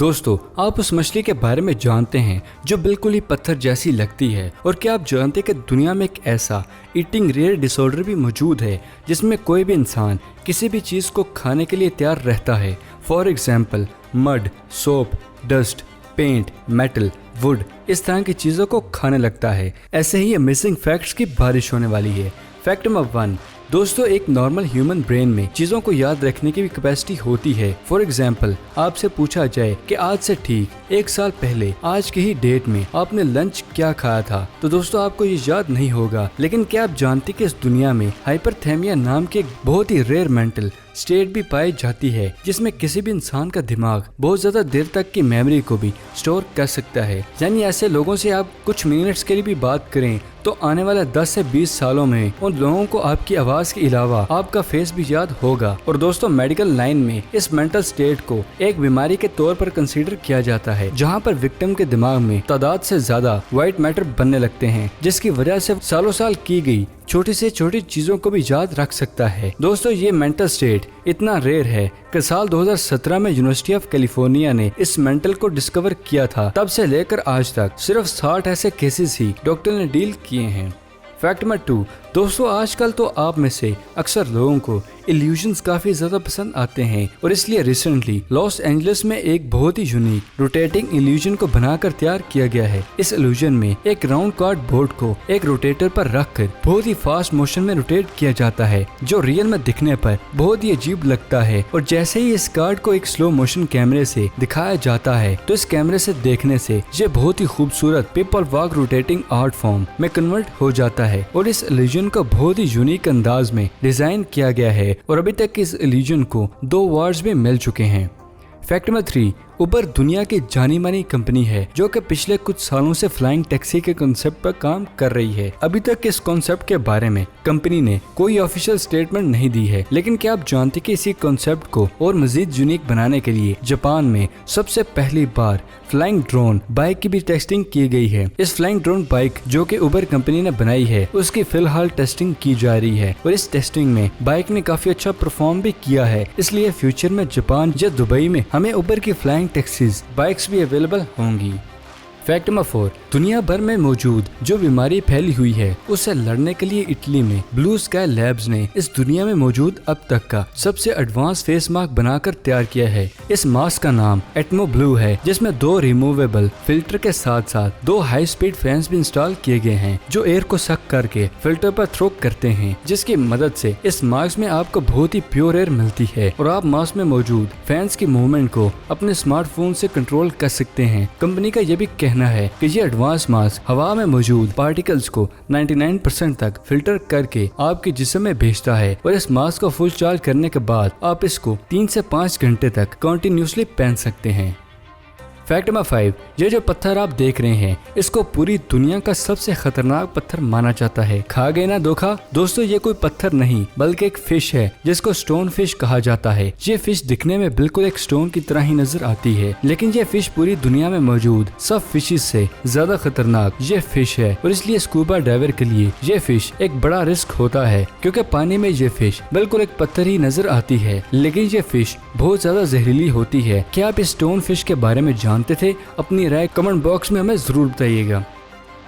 दोस्तों, आप उस मछली के बारे में जानते हैं जो बिल्कुल ही पत्थर जैसी लगती है। और क्या आप जानते हैं कि दुनिया में एक ऐसा ईटिंग रेयर डिसऑर्डर भी मौजूद है जिसमें कोई भी इंसान किसी भी चीज़ को खाने के लिए तैयार रहता है। For example mud, soap, dust, paint, metal, wood, इस तरह की चीज़ों को खाने लगता है। ऐसे ही अमेजिंग फैक्ट्स की बारिश होने वाली है। फैक्ट नंबर 1, दोस्तों, एक नॉर्मल ह्यूमन ब्रेन में चीजों को याद रखने की भी कैपेसिटी होती है। फॉर एग्जाम्पल आपसे पूछा जाए कि आज से ठीक 1 साल पहले आज की ही डेट में आपने लंच क्या खाया था, तो दोस्तों आपको ये याद नहीं होगा। लेकिन क्या आप जानते कि इस दुनिया में हाइपरथेमिया नाम की एक बहुत ही रेयर मेंटल स्टेट भी पाई जाती है जिसमें किसी भी इंसान का दिमाग बहुत ज्यादा देर तक की मेमोरी को भी स्टोर कर सकता है। यानी ऐसे लोगों से आप कुछ मिनट्स के लिए भी बात करें तो आने वाले 10 से 20 सालों में उन लोगों को आपकी आवाज के अलावा आपका फेस भी याद होगा। और दोस्तों, मेडिकल लाइन में इस मेंटल स्टेट को एक बीमारी के तौर पर कंसीडर किया जाता है जहां पर विक्टिम के दिमाग में तादाद से ज्यादा व्हाइट मैटर बनने लगते हैं, जिसकी वजह से सालों साल की गई छोटी से छोटी चीजों को भी याद रख सकता है। दोस्तों, ये मेंटल स्टेट इतना रेयर है कि साल 2017 में यूनिवर्सिटी ऑफ कैलिफोर्निया ने इस मेंटल को डिस्कवर किया था। तब से लेकर आज तक सिर्फ 60 ऐसे केसेस ही डॉक्टर ने डील किए हैं। फैक्ट नंबर 2, दोस्तों, आजकल तो आप में से अक्सर लोगों को इल्यूजन्स काफी ज्यादा पसंद आते हैं और इसलिए रिसेंटली लॉस एंजलिस में एक बहुत ही यूनिक रोटेटिंग इल्यूजन को बनाकर तैयार किया गया है। इस इल्यूजन में एक राउंड कार्ड बोर्ड को एक रोटेटर पर रखकर बहुत ही फास्ट मोशन में रोटेट किया जाता है, जो रियल में दिखने पर बहुत ही अजीब लगता है। और जैसे ही इस कार्ड को एक स्लो मोशन कैमरे से दिखाया जाता है तो इस कैमरे से देखने से ये बहुत ही खूबसूरत paper walk rotating art form में कन्वर्ट हो जाता है। और इस इल्यूजन को बहुत ही यूनिक अंदाज में डिजाइन किया गया है और अभी तक इस इल्यूजन को 2 अवार्ड्स भी मिल चुके हैं। फैक्ट नंबर 3, उबर दुनिया की जानी मानी कंपनी है जो कि पिछले कुछ सालों से फ्लाइंग टैक्सी के कॉन्सेप्ट पर काम कर रही है। अभी तक इस कॉन्सेप्ट के बारे में कंपनी ने कोई ऑफिशियल स्टेटमेंट नहीं दी है, लेकिन क्या आप जानते कि इसी कॉन्सेप्ट को और मजीद यूनिक बनाने के लिए जापान में सबसे पहली बार फ्लाइंग ड्रोन बाइक की भी टेस्टिंग की गई है। इस फ्लाइंग ड्रोन बाइक जो कि उबर कंपनी ने बनाई है उसकी फिलहाल टेस्टिंग की जा रही है और इस टेस्टिंग में बाइक ने काफी अच्छा परफॉर्म भी किया है। इसलिए फ्यूचर में जापान या दुबई में हमें उबर की फ्लाइंग टैक्सीज बाइक्स भी अवेलेबल होंगी। फैक्ट नंबर 4, दुनिया भर में मौजूद जो बीमारी फैली हुई है उससे लड़ने के लिए इटली में ब्लू स्काई लैब्स ने इस दुनिया में मौजूद अब तक का सबसे एडवांस फेस मास्क बनाकर तैयार किया है। इस मास्क का नाम एटमो ब्लू है, जिसमें 2 रिमूवेबल फिल्टर के साथ साथ 2 हाई स्पीड फैंस भी इंस्टॉल किए गए हैं जो एयर को सक करके फिल्टर पर थ्रो करते हैं, जिसकी मदद से इस मास्क में आपको बहुत ही प्योर एयर मिलती है और आप मास्क में मौजूद फैंस की मूवमेंट को अपने स्मार्टफोन से कंट्रोल कर सकते हैं। कंपनी का यह भी कहना है कि ये एडवांस मास्क हवा में मौजूद पार्टिकल्स को 99% तक फिल्टर करके आपके जिस्म में भेजता है और इस मास्क को फुल चार्ज करने के बाद आप इसको 3 से 5 घंटे तक कंटिन्यूसली पहन सकते हैं। फैक्ट नंबर 5, ये जो पत्थर आप देख रहे हैं इसको पूरी दुनिया का सबसे खतरनाक पत्थर माना जाता है। खा गए ना धोखा। दोस्तों, ये कोई पत्थर नहीं बल्कि एक फिश है जिसको स्टोन फिश कहा जाता है। ये फिश दिखने में बिल्कुल एक स्टोन की तरह ही नजर आती है, लेकिन ये फिश पूरी दुनिया में मौजूद सब फिशेस से ज्यादा खतरनाक ये फिश है और इसलिए स्कूबा डाइवर के लिए ये फिश एक बड़ा रिस्क होता है, क्योंकि पानी में ये फिश बिल्कुल एक पत्थर ही नजर आती है, लेकिन ये फिश बहुत ज्यादा जहरीली होती है। क्या आप इस स्टोन फिश के बारे में जानते थे? अपनी राय कमेंट बॉक्स में हमें जरूर बताइएगा।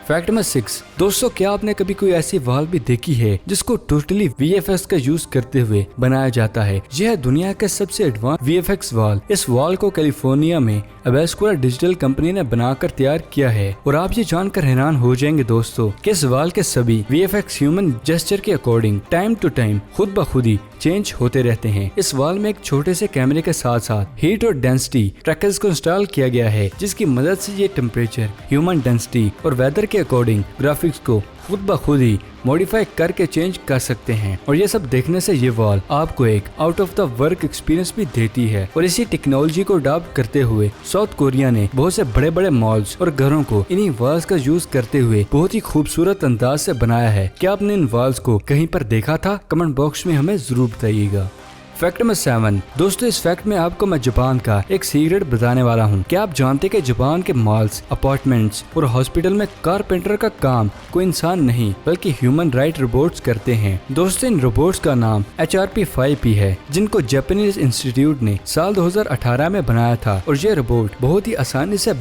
फैक्ट नंबर 6, दोस्तों, क्या आपने कभी कोई ऐसी वॉल भी देखी है जिसको टोटली VFX का यूज करते हुए बनाया जाता है? यह है दुनिया का सबसे एडवांस VFX वॉल। इस वॉल को कैलिफोर्निया में अबेस्कुलर डिजिटल कंपनी ने बनाकर तैयार किया है और आप ये जानकर हैरान हो जाएंगे दोस्तों कि इस वॉल के सभी VFX ह्यूमन जेस्चर के अकॉर्डिंग टाइम टू टाइम खुद ब खुद ही चेंज होते रहते हैं। इस वॉल में एक छोटे से कैमरे के साथ साथ हीट और डेंसिटी ट्रैकर्स को इंस्टॉल किया गया है, जिसकी मदद से ये टेम्परेचर, ह्यूमन डेंसिटी और वेदर के अकॉर्डिंग ग्राफिक्स को खुद ब खुद ही मॉडिफाई करके चेंज कर सकते हैं। और ये सब देखने से ये वॉल आपको एक out of the work experience भी देती है। और इसी टेक्नोलॉजी को अडॉप्ट करते हुए साउथ कोरिया ने बहुत से बड़े बड़े मॉल्स और घरों को इन्हीं वॉल्स का यूज करते हुए बहुत ही खूबसूरत अंदाज से बनाया है। क्या आपने इन वॉल्स को कहीं पर देखा था? कमेंट बॉक्स में हमें जरूर बताइएगा। Fact number 7। दोस्तों इस फैक्ट में आपको मैं जापान का एक सीक्रेट बताने वाला हूँ। क्या आप जानते हैं कि जापान के मॉल्स, अपार्टमेंट्स और हॉस्पिटल में कारपेंटर का काम कोई इंसान नहीं बल्कि ह्यूमन राइट रोबोट्स करते हैं। दोस्तों इन रोबोट्स का नाम HRP-5P है, जिनको जापानीज इंस्टीट्यूट ने साल 2018 में बनाया था। और ये रोबोट बहुत ही आसानी से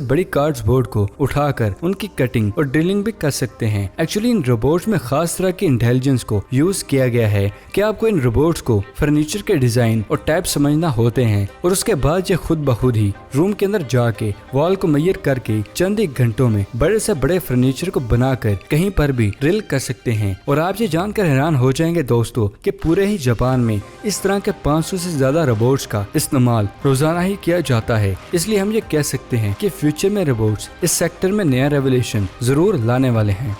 बड़ी कार्डबोर्ड को उठाकर उनकी कटिंग और ड्रिलिंग भी कर सकते हैं। एक्चुअली इन रोबोट्स में खास तरह की इंटेलिजेंस को यूज किया गया है कि आपको इन रोबोट्स को फर्नीचर के डिजाइन और टाइप समझना होते हैं और उसके बाद ये खुद ब खुद ही रूम के अंदर जाके वॉल को मेजर करके चंद एक घंटों में बड़े से बड़े फर्नीचर को बनाकर कहीं पर भी ड्रिल कर सकते हैं। और आप ये जानकर हैरान हो जाएंगे दोस्तों कि पूरे ही जापान में इस तरह के 500 से ज्यादा रोबोट्स का इस्तेमाल रोजाना ही किया जाता है। इसलिए हम ये कह सकते हैं कि फ्यूचर में रोबोट्स इस सेक्टर में नया रेवोल्यूशन जरूर लाने वाले हैं।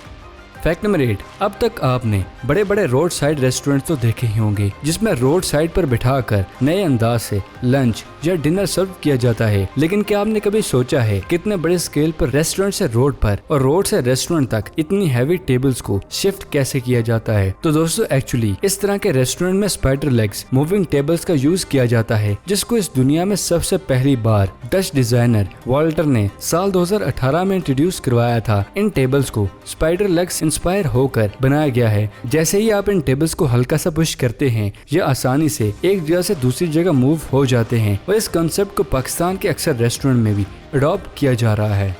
Fact number 8। अब तक आपने बड़े बड़े रोड साइड रेस्टोरेंट तो देखे ही होंगे जिसमें रोड साइड पर बिठाकर नए अंदाज से लंच या डिनर सर्व किया जाता है। लेकिन क्या आपने कभी सोचा है कितने बड़े स्केल पर रेस्टोरेंट से रोड पर और रोड से रेस्टोरेंट तक इतनी हैवी टेबल्स को शिफ्ट कैसे किया जाता है? तो दोस्तों एक्चुअली इस तरह के रेस्टोरेंट में स्पाइडर लेग्स मूविंग टेबल्स का यूज किया जाता है, जिसको इस दुनिया में सबसे पहली बार डच डिजाइनर वॉल्टर ने साल 2018 में इंट्रोड्यूस करवाया था। इन टेबल्स को स्पाइडर लेग्स इंस्पायर होकर बनाया गया है। जैसे ही आप इन टेबल्स को हल्का सा पुश करते हैं, ये आसानी से एक जगह से दूसरी जगह मूव हो जाते हैं। और इस कंसेप्ट को पाकिस्तान के अक्सर रेस्टोरेंट में भी अडॉप्ट किया जा रहा है।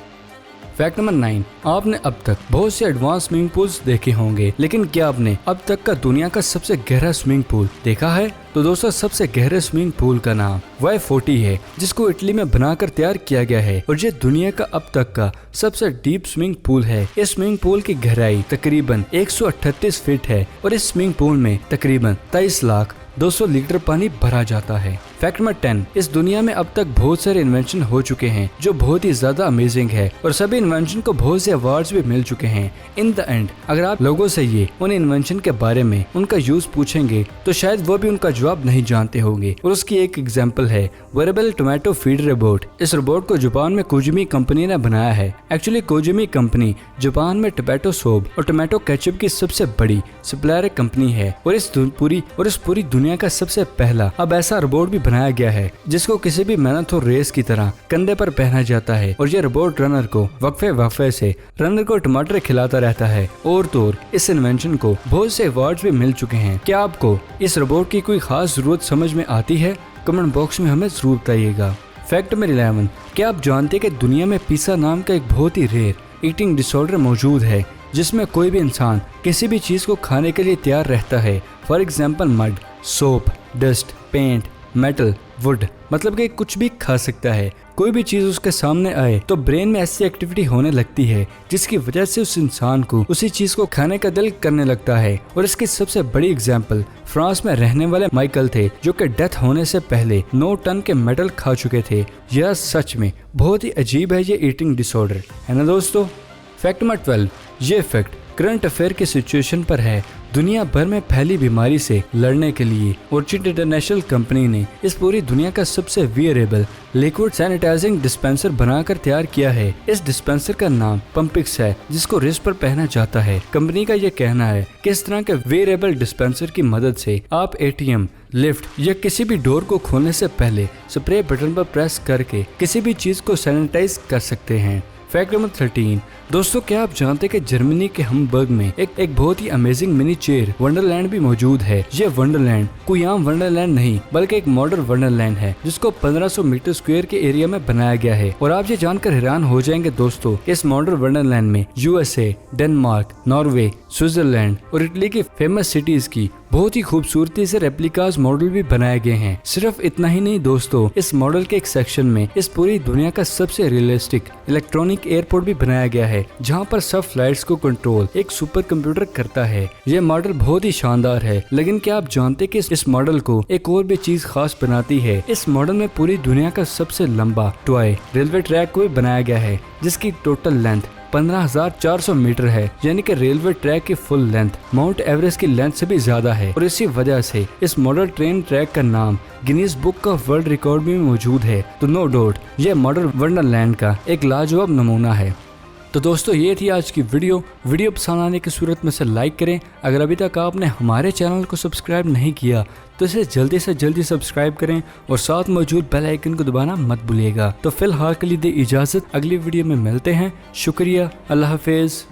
Fact number 9। आपने अब तक बहुत से एडवांस स्विमिंग पूल्स देखे होंगे, लेकिन क्या आपने अब तक का दुनिया का सबसे गहरा स्विमिंग पूल देखा है? तो दोस्तों सबसे गहरे स्विमिंग पूल का नाम Y40 है, जिसको इटली में बनाकर तैयार किया गया है और ये दुनिया का अब तक का सबसे डीप स्विमिंग पूल है। इस स्विमिंग पूल की गहराई तकरीबन 138 फीट है और इस स्विमिंग पूल में तकरीबन 23,200,000 लीटर पानी भरा जाता है। Fact number 10। इस दुनिया में अब तक बहुत सारे इन्वेंशन हो चुके हैं जो बहुत ही ज्यादा अमेजिंग है और सभी इन्वेंशन को बहुत से अवार्ड्स भी मिल चुके हैं। इन द एंड अगर आप लोगों से ये उन इन्वेंशन के बारे में उनका यूज पूछेंगे तो शायद वो भी उनका जवाब नहीं जानते होंगे। और उसकी एक एग्जांपल है वेरेबल टोमेटो फीड रोबोट। इस रोबोट को जापान में कोजुमी कंपनी ने बनाया है। एक्चुअली कोजुमी कंपनी जापान में टोमेटो सॉस और टोमेटो केचप की सबसे बड़ी सप्लायर कंपनी है और इस पूरी दुनिया का सबसे पहला अब ऐसा रोबोट भी बनाया गया है जिसको किसी भी मैराथन रेस की तरह कंधे पर पहना जाता है और ये रोबोट रनर को वक्फे से रनर को टमाटर खिलाता रहता है। और तो इस इन्वेंशन को बहुत से अवार्ड्स भी मिल चुके हैं। क्या आपको इस रोबोट की कोई खास जरूरत समझ में आती है? कमेंट बॉक्स में हमें जरूर बताइएगा। Fact number 11। क्या आप जानते हैं कि दुनिया में पिज़्ज़ा नाम का एक बहुत ही रेयर ईटिंग डिसऑर्डर मौजूद है जिसमें कोई भी इंसान किसी भी चीज को खाने के लिए तैयार रहता है। For example mud, soap, dust, paint, metal, wood, मतलब कि कुछ भी खा सकता है। कोई भी चीज उसके सामने आए तो ब्रेन में ऐसी एक्टिविटी होने लगती है जिसकी वजह से उस इंसान को उसी चीज को खाने का दिल करने लगता है। और इसकी सबसे बड़ी एग्जाम्पल फ्रांस में रहने वाले माइकल थे जो कि डेथ होने से पहले 9 टन के मेटल खा चुके थे। यह सच में बहुत ही अजीब है ये ईटिंग डिसऑर्डर, है ना दोस्तों। Fact number 12। ये फैक्ट करंट अफेयर की सिचुएशन पर है। दुनिया भर में फैली बीमारी से लड़ने के लिए ऑर्चिड इंटरनेशनल कंपनी ने इस पूरी दुनिया का सबसे वियरेबल लिक्विड सैनिटाइजिंग डिस्पेंसर बनाकर तैयार किया है। इस डिस्पेंसर का नाम पंपिक्स है जिसको रिस्ट पर पहना जाता है। कंपनी का यह कहना है कि इस तरह के वियरेबल डिस्पेंसर की मदद से आप ATM, लिफ्ट या किसी भी डोर को खोलने से पहले स्प्रे बटन पर प्रेस करके किसी भी चीज को सैनिटाइज कर सकते हैं। Fact number 13। दोस्तों क्या आप जानते हैं कि जर्मनी के हमबर्ग में एक बहुत ही अमेजिंग मिनी चेयर वंडरलैंड भी मौजूद है। ये वंडरलैंड कोई आम वंडरलैंड नहीं बल्कि एक मॉडर्न वंडरलैंड है जिसको 1500 मीटर स्क्वायर के एरिया में बनाया गया है। और आप ये जानकर हैरान हो जाएंगे दोस्तों, इस मॉडर्न वंडरलैंड में USA, डेनमार्क, नॉर्वे, स्विट्जरलैंड और इटली की फेमस सिटीज की बहुत ही खूबसूरती से रेप्लिकास मॉडल भी बनाए गए हैं। सिर्फ इतना ही नहीं दोस्तों, इस मॉडल के एक सेक्शन में इस पूरी दुनिया का सबसे रियलिस्टिक इलेक्ट्रॉनिक एयरपोर्ट भी बनाया गया है जहां पर सब फ्लाइट्स को कंट्रोल एक सुपर कंप्यूटर करता है। यह मॉडल बहुत ही शानदार है। लेकिन क्या आप जानते हैं कि इस मॉडल को एक और भी चीज खास बनाती है। इस मॉडल में पूरी दुनिया का सबसे लंबा टॉय रेलवे ट्रैक को भी बनाया गया है जिसकी टोटल लेंथ 15,400 मीटर है, यानी कि रेलवे ट्रैक की फुल लेंथ माउंट एवरेस्ट की लेंथ से भी ज्यादा है। और इसी वजह से इस मॉडल ट्रेन ट्रैक का नाम Guinness book of world record में मौजूद है। तो नो डाउट यह मॉडल वंडरलैंड का एक लाजवाब नमूना है। तो दोस्तों ये थी आज की वीडियो पसंद आने की सूरत में से लाइक करें। अगर अभी तक आपने हमारे चैनल को सब्सक्राइब नहीं किया तो इसे जल्दी से जल्दी सब्सक्राइब करें और साथ मौजूद बेल आइकन को दबाना मत भूलिएगा। तो फिलहाल के लिए दे इजाज़त, अगली वीडियो में मिलते हैं। शुक्रिया, अल्लाह हाफिज़।